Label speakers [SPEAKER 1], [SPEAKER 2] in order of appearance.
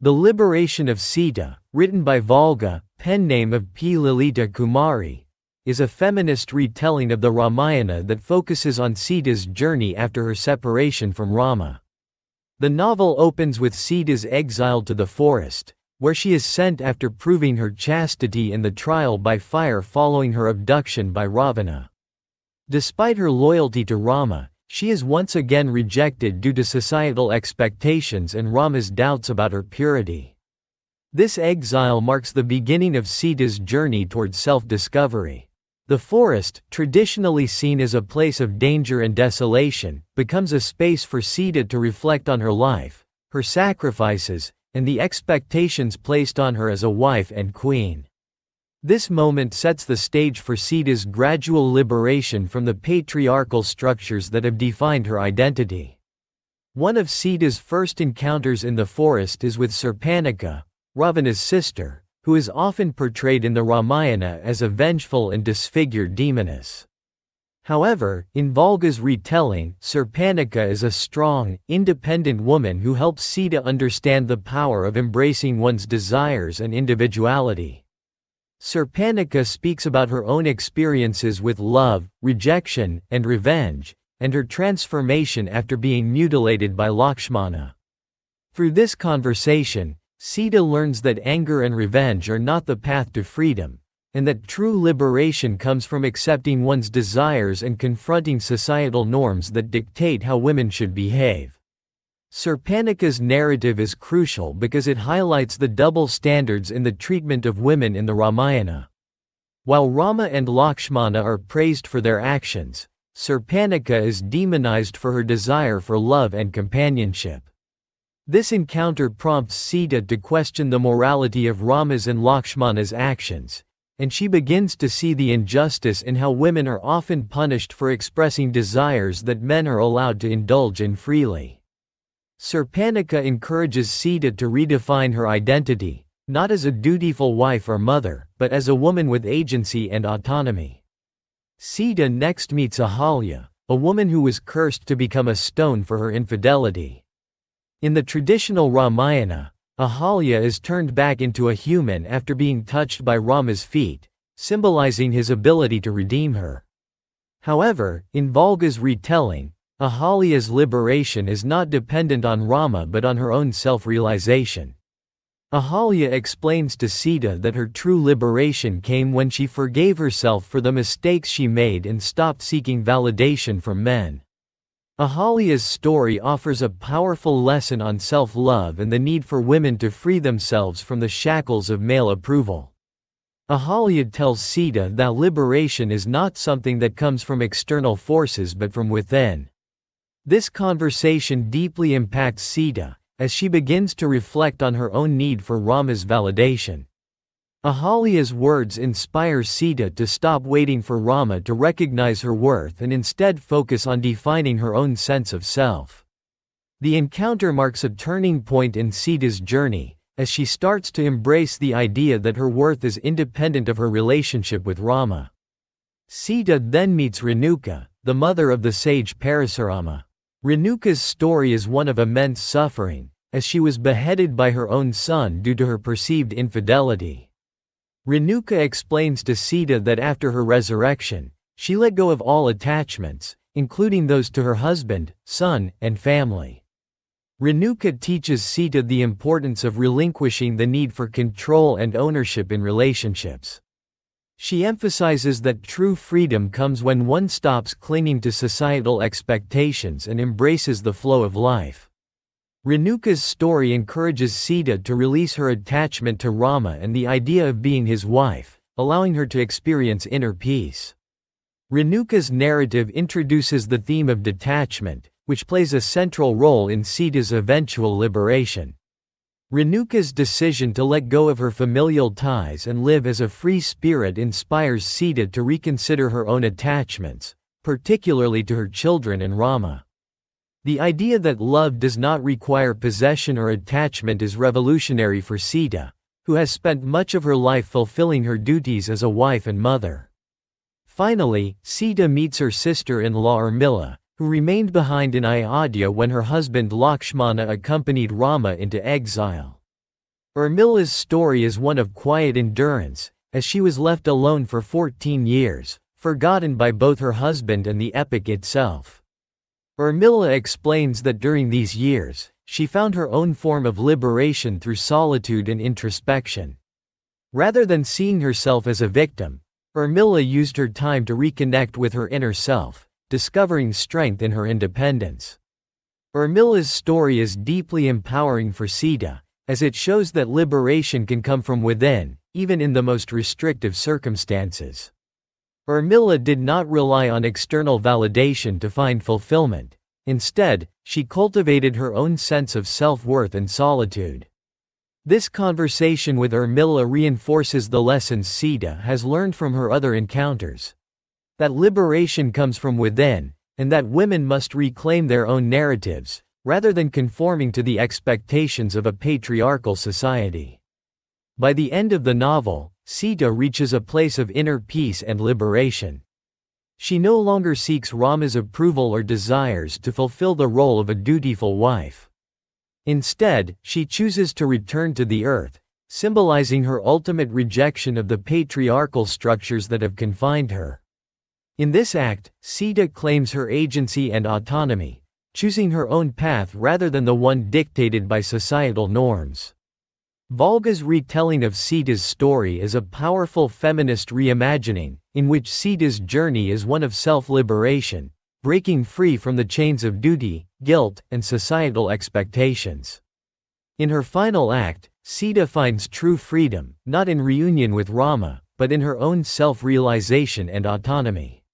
[SPEAKER 1] The Liberation of Sita, written by Volga, pen name of P. Lalita Kumari, is a feminist retelling of the Ramayana that focuses on Sita's journey after her separation from Rama. The novel opens with Sita's exile to the forest, where she is sent after proving her chastity in the trial by fire following her abduction by Ravana. Despite her loyalty to Rama, she is once again rejected due to societal expectations and Rama's doubts about her purity. This exile marks the beginning of Sita's journey towards self-discovery. The forest, traditionally seen as a place of danger and desolation, becomes a space for Sita to reflect on her life, her sacrifices, and the expectations placed on her as a wife and queen. This moment sets the stage for Sita's gradual liberation from the patriarchal structures that have defined her identity. One of Sita's first encounters in the forest is with Surpanika, Ravana's sister, who is often portrayed in the Ramayana as a vengeful and disfigured demoness. However, in Volga's retelling, Surpanika is a strong, independent woman who helps Sita understand the power of embracing one's desires and individuality. Surpanika speaks about her own experiences with love, rejection, and revenge, and her transformation after being mutilated by Lakshmana. Through this conversation, Sita learns that anger and revenge are not the path to freedom, and that true liberation comes from accepting one's desires and confronting societal norms that dictate how women should behave. Surpanika's narrative is crucial because it highlights the double standards in the treatment of women in the Ramayana. While Rama and Lakshmana are praised for their actions, Surpanika is demonized for her desire for love and companionship. This encounter prompts Sita to question the morality of Rama's and Lakshmana's actions, and she begins to see the injustice in how women are often punished for expressing desires that men are allowed to indulge in freely. Surpanika encourages Sita to redefine her identity, not as a dutiful wife or mother, but as a woman with agency and autonomy. Sita next meets Ahalya, a woman who was cursed to become a stone for her infidelity. In the traditional Ramayana, Ahalya is turned back into a human after being touched by Rama's feet, symbolizing his ability to redeem her. However, in Volga's retelling, Ahalya's liberation is not dependent on Rama but on her own self-realization. Ahalya explains to Sita that her true liberation came when she forgave herself for the mistakes she made and stopped seeking validation from men. Ahalya's story offers a powerful lesson on self-love and the need for women to free themselves from the shackles of male approval. Ahalya tells Sita that liberation is not something that comes from external forces but from within. This conversation deeply impacts Sita, as she begins to reflect on her own need for Rama's validation. Ahalya's words inspire Sita to stop waiting for Rama to recognize her worth and instead focus on defining her own sense of self. The encounter marks a turning point in Sita's journey, as she starts to embrace the idea that her worth is independent of her relationship with Rama. Sita then meets Renuka, the mother of the sage Parasurama. Renuka's story is one of immense suffering, as she was beheaded by her own son due to her perceived infidelity. Renuka explains to Sita that after her resurrection, she let go of all attachments, including those to her husband, son, and family. Renuka teaches Sita the importance of relinquishing the need for control and ownership in relationships. She emphasizes that true freedom comes when one stops clinging to societal expectations and embraces the flow of life. Renuka's story encourages Sita to release her attachment to Rama and the idea of being his wife, allowing her to experience inner peace. Renuka's narrative introduces the theme of detachment, which plays a central role in Sita's eventual liberation. Renuka's decision to let go of her familial ties and live as a free spirit inspires Sita to reconsider her own attachments, particularly to her children and Rama. The idea that love does not require possession or attachment is revolutionary for Sita, who has spent much of her life fulfilling her duties as a wife and mother. Finally, Sita meets her sister-in-law Urmila, who remained behind in Ayodhya when her husband Lakshmana accompanied Rama into exile. Urmila's story is one of quiet endurance, as she was left alone for 14 years, forgotten by both her husband and the epic itself. Urmila explains that during these years, she found her own form of liberation through solitude and introspection. Rather than seeing herself as a victim, Urmila used her time to reconnect with her inner self, discovering strength in her independence. Urmila's story is deeply empowering for Sita, as it shows that liberation can come from within, even in the most restrictive circumstances. Urmila did not rely on external validation to find fulfillment. Instead, she cultivated her own sense of self-worth and solitude. This conversation with Urmila reinforces the lessons Sita has learned from her other encounters. That liberation comes from within, and that women must reclaim their own narratives, rather than conforming to the expectations of a patriarchal society. By the end of the novel, Sita reaches a place of inner peace and liberation. She no longer seeks Rama's approval or desires to fulfill the role of a dutiful wife. Instead, she chooses to return to the earth, symbolizing her ultimate rejection of the patriarchal structures that have confined her. In this act, Sita claims her agency and autonomy, choosing her own path rather than the one dictated by societal norms. Volga's retelling of Sita's story is a powerful feminist reimagining, in which Sita's journey is one of self-liberation, breaking free from the chains of duty, guilt, and societal expectations. In her final act, Sita finds true freedom, not in reunion with Rama, but in her own self-realization and autonomy.